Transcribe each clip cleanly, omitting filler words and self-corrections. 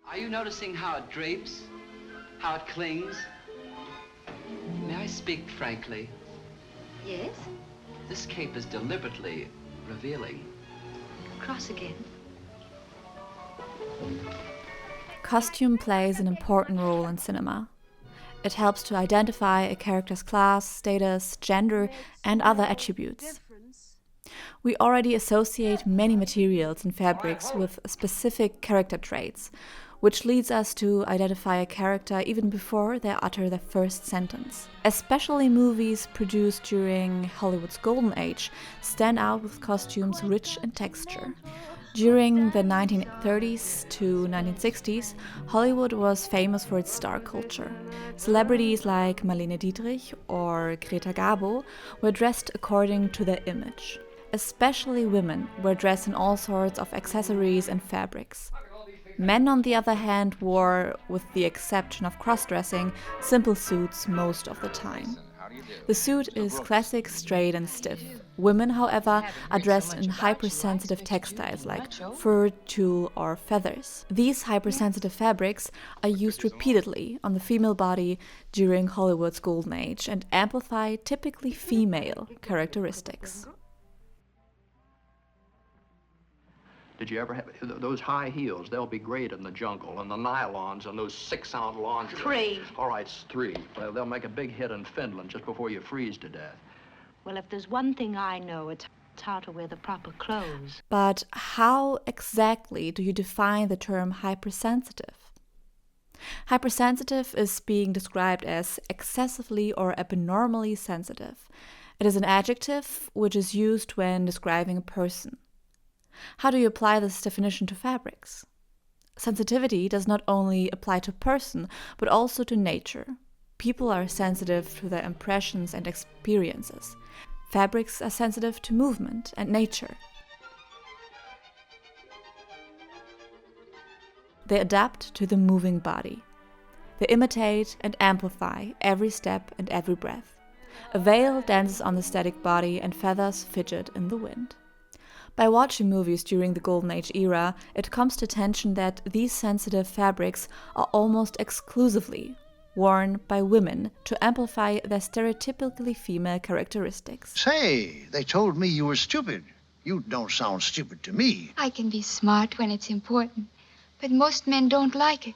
Are you noticing how it drapes? How it clings? May I speak frankly? Yes? This cape is deliberately revealing. Cross again. Costume plays an important role in cinema. It helps to identify a character's class, status, gender, and other attributes. We already associate many materials and fabrics with specific character traits, which leads us to identify a character even before they utter their first sentence. Especially movies produced during Hollywood's golden age stand out with costumes rich in texture. During the 1930s to 1960s, Hollywood was famous for its star culture. Celebrities like Marlene Dietrich or Greta Garbo were dressed according to their image. Especially women were dressed in all sorts of accessories and fabrics. Men, on the other hand, wore, with the exception of cross-dressing, simple suits most of the time. The suit is classic, straight and stiff. Women, however, are dressed in hypersensitive textiles like fur, tulle or feathers. These hypersensitive fabrics are used repeatedly on the female body during Hollywood's golden age and amplify typically female characteristics. Did you ever have those high heels? They'll be great in the jungle, and the nylons and those 6-ounce lingerie. 3. All right, it's 3. Well, they'll make a big hit in Finland just before you freeze to death. Well, if there's one thing I know, it's how to wear the proper clothes. But how exactly do you define the term hypersensitive? Hypersensitive is being described as excessively or abnormally sensitive. It is an adjective which is used when describing a person. How do you apply this definition to fabrics? Sensitivity does not only apply to person, but also to nature. People are sensitive to their impressions and experiences. Fabrics are sensitive to movement and nature. They adapt to the moving body. They imitate and amplify every step and every breath. A veil dances on the static body and feathers fidget in the wind. By watching movies during the Golden Age era, it comes to attention that these sensitive fabrics are almost exclusively worn by women to amplify their stereotypically female characteristics. Say, they told me you were stupid. You don't sound stupid to me. I can be smart when it's important, but most men don't like it.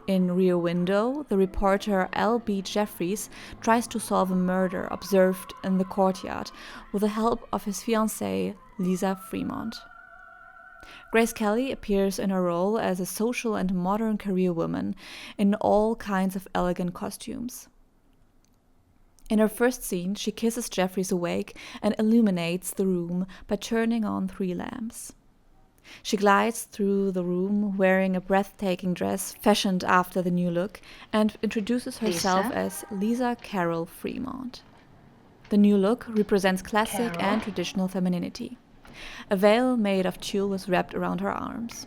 In Rear Window, the reporter L.B. Jeffries tries to solve a murder observed in the courtyard with the help of his fiancée, Lisa Fremont. Grace Kelly appears in her role as a social and modern career woman in all kinds of elegant costumes. In her first scene, she kisses Jeffries awake and illuminates the room by turning on 3 lamps. She glides through the room wearing a breathtaking dress fashioned after the new look and introduces herself as Lisa Carroll Fremont. The new look represents classic and traditional femininity. A veil made of tulle was wrapped around her arms.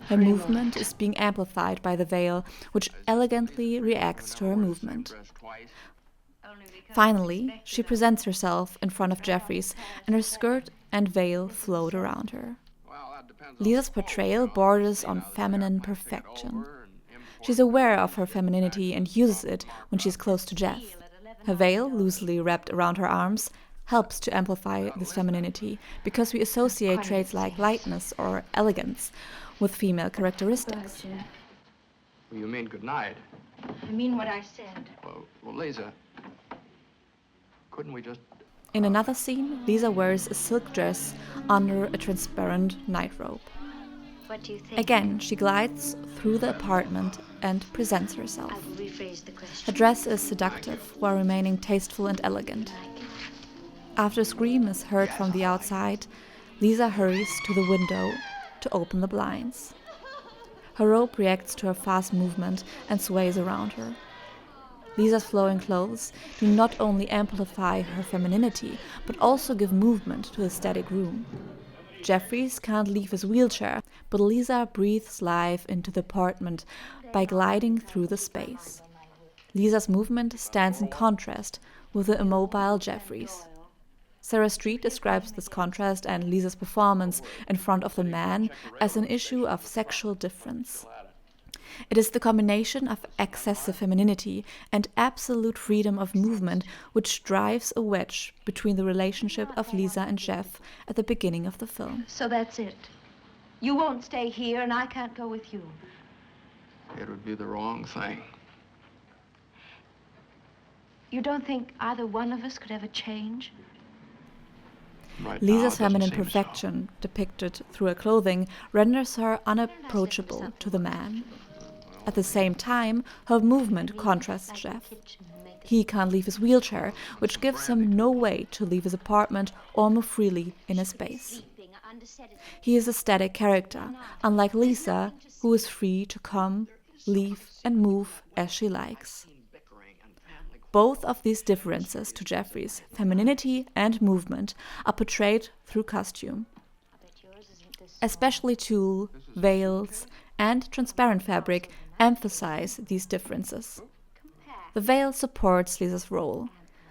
Her movement is being amplified by the veil, which elegantly reacts to her movement. Finally, she presents herself in front of Jeffries, and her skirt and veil float around her. Lisa's portrayal borders on feminine perfection. She's aware of her femininity and uses it when she's close to Jeff. Her veil, loosely wrapped around her arms, helps to amplify this femininity because we associate traits like lightness or elegance with female characteristics. Well, you mean good night? I mean what I said. Well, Lisa, couldn't we just... In another scene, Lisa wears a silk dress under a transparent nightrobe. What do you think? Again, she glides through the apartment and presents herself. I will rephrase the question. Her dress is seductive while remaining tasteful and elegant. After a scream is heard from the outside, Lisa hurries to the window to open the blinds. Her robe reacts to her fast movement and sways around her. Lisa's flowing clothes do not only amplify her femininity, but also give movement to the static room. Jeffries can't leave his wheelchair, but Lisa breathes life into the apartment by gliding through the space. Lisa's movement stands in contrast with the immobile Jeffries. Sarah Street describes this contrast and Lisa's performance in front of the man as an issue of sexual difference. It is the combination of excessive femininity and absolute freedom of movement which drives a wedge between the relationship of Lisa and Jeff at the beginning of the film. So that's it. You won't stay here, and I can't go with you. It would be the wrong thing. You don't think either one of us could ever change? Right now, it Lisa's doesn't feminine seem so. perfection, depicted through her clothing, renders her unapproachable to the man. At the same time, her movement contrasts Jeff. He can't leave his wheelchair, which gives him no way to leave his apartment or move freely in his space. He is a static character, unlike Lisa, who is free to come, leave, and move as she likes. Both of these differences to Jeffrey's, femininity and movement, are portrayed through costume. Especially tulle, veils, and transparent fabric emphasize these differences. The veil supports Lisa's role.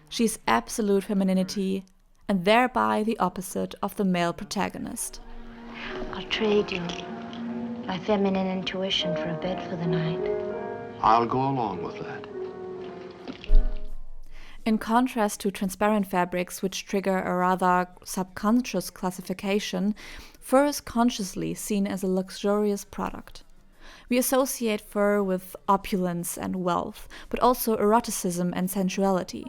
She is absolute femininity and thereby the opposite of the male protagonist. I'll trade you my feminine intuition for a bed for the night. I'll go along with that. In contrast to transparent fabrics, which trigger a rather subconscious classification, fur is consciously seen as a luxurious product. We associate fur with opulence and wealth, but also eroticism and sensuality.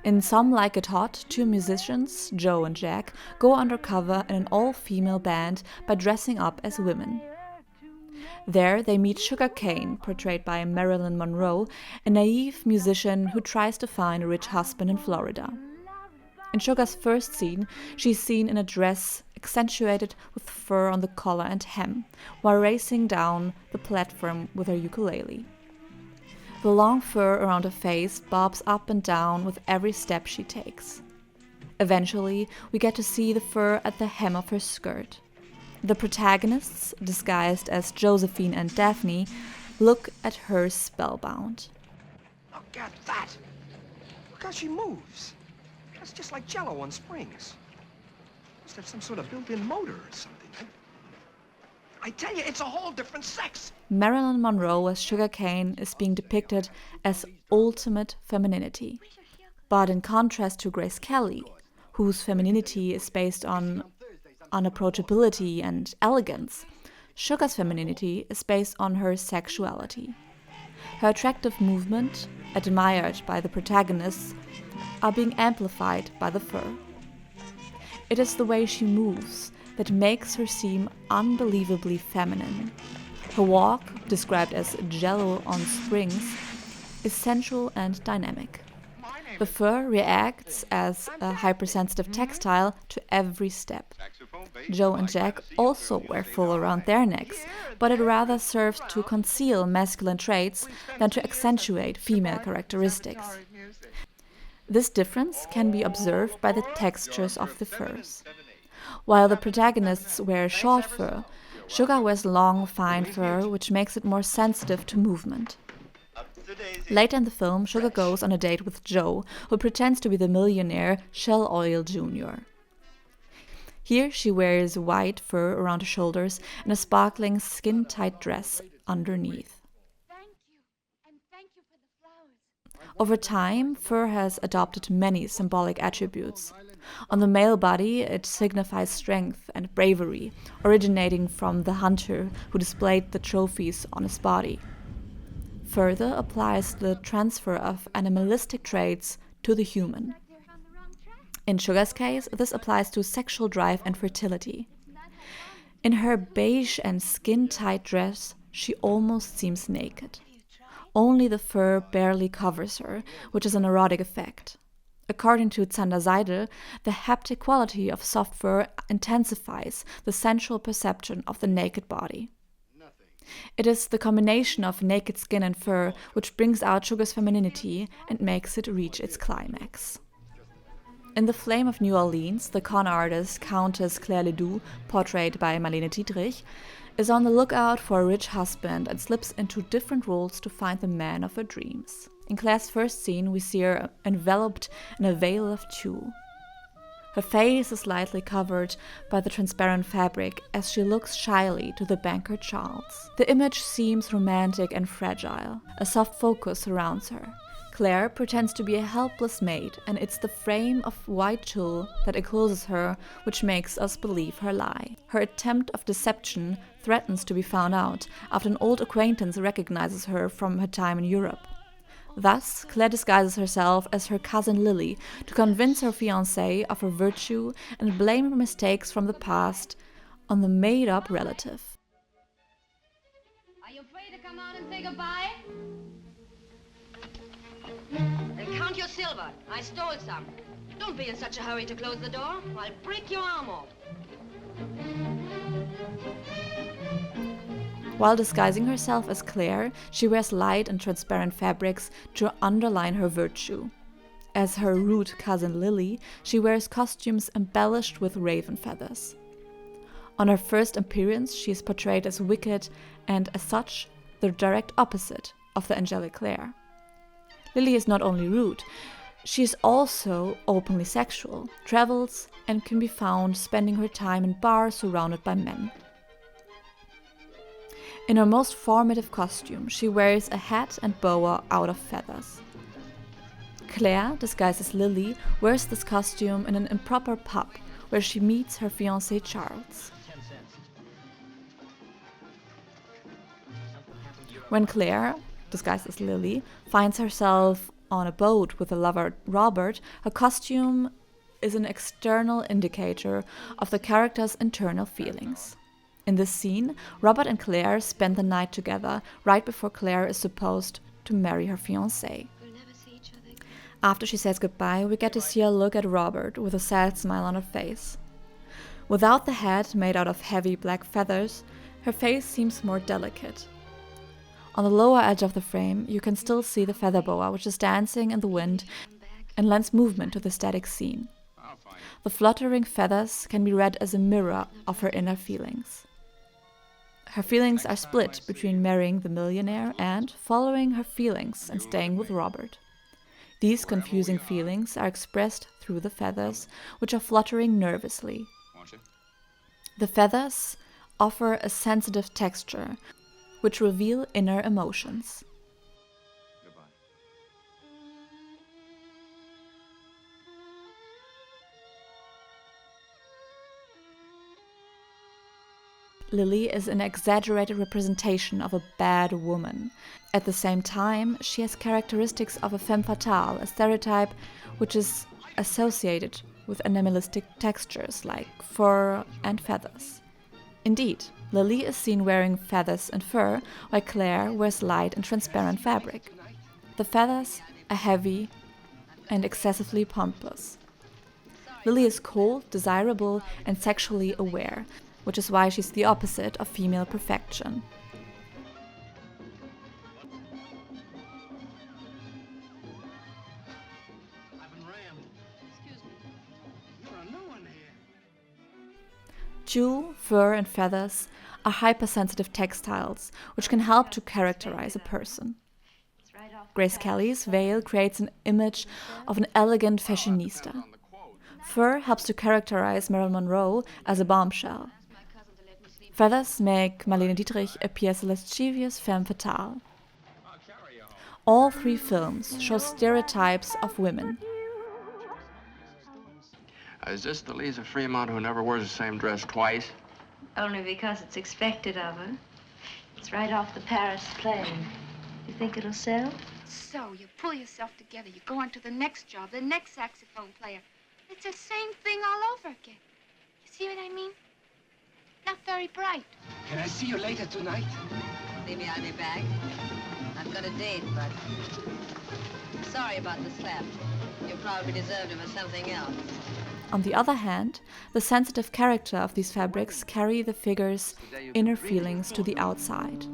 In Some Like It Hot, two musicians, Joe and Jack, go undercover in an all-female band by dressing up as women. There they meet Sugar Cane, portrayed by Marilyn Monroe, a naive musician who tries to find a rich husband in Florida. In Sugar's first scene, she's seen in a dress accentuated with fur on the collar and hem, while racing down the platform with her ukulele. The long fur around her face bobs up and down with every step she takes. Eventually, we get to see the fur at the hem of her skirt. The protagonists, disguised as Josephine and Daphne, look at her spellbound. Look at that! Look how she moves. That's just like Jell-O on springs. Must have some sort of built-in motor or something. I tell you, it's a whole different sex. Marilyn Monroe as Sugar Cane is being depicted as ultimate femininity. But in contrast to Grace Kelly, whose femininity is based on unapproachability and elegance, Sugar's femininity is based on her sexuality. Her attractive movement, admired by the protagonists, are being amplified by the fur. It is the way she moves that makes her seem unbelievably feminine. Her walk, described as Jell-O on springs, is sensual and dynamic. The fur reacts as a hypersensitive textile to every step. Joe and Jack also wear full around their necks, but it rather serves to conceal masculine traits than to accentuate female characteristics. This difference can be observed by the textures of the furs. While the protagonists wear short fur, Sugar wears long, fine fur, which makes it more sensitive to movement. Later in the film, Sugar goes on a date with Joe, who pretends to be the millionaire Shell Oil Jr. Here she wears white fur around her shoulders and a sparkling skin-tight dress underneath. Over time, fur has adopted many symbolic attributes. On the male body, it signifies strength and bravery, originating from the hunter who displayed the trophies on his body. Further applies the transfer of animalistic traits to the human. In Sugar's case, this applies to sexual drive and fertility. In her beige and skin-tight dress, she almost seems naked. Only the fur barely covers her, which is an erotic effect. According to Zander Seidel, the haptic quality of soft fur intensifies the sensual perception of the naked body. It is the combination of naked skin and fur which brings out Sugar's femininity and makes it reach its climax. In The Flame of New Orleans, the con artist Countess Claire Ledoux, portrayed by Marlene Dietrich, is on the lookout for a rich husband and slips into different roles to find the man of her dreams. In Claire's first scene, we see her enveloped in a veil of tulle. Her face is lightly covered by the transparent fabric as she looks shyly to the banker Charles. The image seems romantic and fragile. A soft focus surrounds her. Claire pretends to be a helpless maid, and it's the frame of white tulle that encloses her which makes us believe her lie. Her attempt of deception threatens to be found out after an old acquaintance recognizes her from her time in Europe. Thus, Claire disguises herself as her cousin Lily to convince her fiancé of her virtue and blame her mistakes from the past on the made-up relative. Are you afraid to come out and say goodbye? Then count your silver. I stole some. Don't be in such a hurry to close the door, or I'll break your arm off. While disguising herself as Claire, she wears light and transparent fabrics to underline her virtue. As her rude cousin Lily, she wears costumes embellished with raven feathers. On her first appearance, she is portrayed as wicked and, as such, the direct opposite of the angelic Claire. Lily is not only rude, she is also openly sexual, travels, and can be found spending her time in bars surrounded by men. In her most formative costume, she wears a hat and boa out of feathers. Claire, disguised as Lily, wears this costume in an improper pub where she meets her fiancé Charles. When Claire, disguised as Lily, finds herself on a boat with a lover Robert, her costume is an external indicator of the character's internal feelings. In this scene, Robert and Claire spend the night together right before Claire is supposed to marry her fiancé. After she says goodbye, we get to see her look at Robert with a sad smile on her face. Without the hat made out of heavy black feathers, her face seems more delicate. On the lower edge of the frame, you can still see the feather boa, which is dancing in the wind and lends movement to the static scene. The fluttering feathers can be read as a mirror of her inner feelings. Her feelings are split between marrying the millionaire and following her feelings and staying with Robert. These confusing feelings are expressed through the feathers, which are fluttering nervously. The feathers offer a sensitive texture, which reveal inner emotions. Lily is an exaggerated representation of a bad woman. At the same time, she has characteristics of a femme fatale, a stereotype which is associated with animalistic textures like fur and feathers. Indeed, Lily is seen wearing feathers and fur, while Claire wears light and transparent fabric. The feathers are heavy and excessively pompous. Lily is cold, desirable, and sexually aware, which is why she's the opposite of female perfection. Tulle, fur, and feathers are hypersensitive textiles, which can help to characterize a person. Grace Kelly's veil creates an image of an elegant fashionista. Fur helps to characterize Marilyn Monroe as a bombshell. Feathers make Marlene Dietrich appear as a lascivious femme fatale. All three films show stereotypes of women. Is this the Lisa Fremont who never wears the same dress twice? Only because it's expected of her. It's right off the Paris play. You think it'll sell? So you pull yourself together. You go on to the next job, the next saxophone player. It's the same thing all over again. You see what I mean? Not very bright. Can I see you later tonight? Maybe I'll be back. I've got a date, but... Sorry about the slap. You probably deserved it for something else. On the other hand, the sensitive character of these fabrics carry the figure's inner feelings to the outside.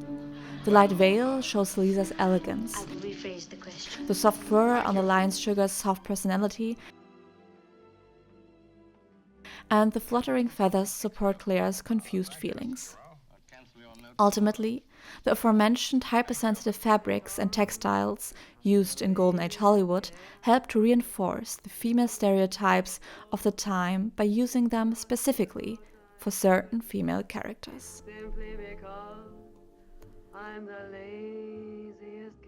The light veil shows Lisa's elegance. I will rephrase the question. The soft fur underlines Sugar's soft personality, and the fluttering feathers support Claire's confused feelings. Ultimately, The aforementioned hypersensitive fabrics and textiles used in Golden Age Hollywood helped to reinforce the female stereotypes of the time by using them specifically for certain female characters. Simply because I'm the laziest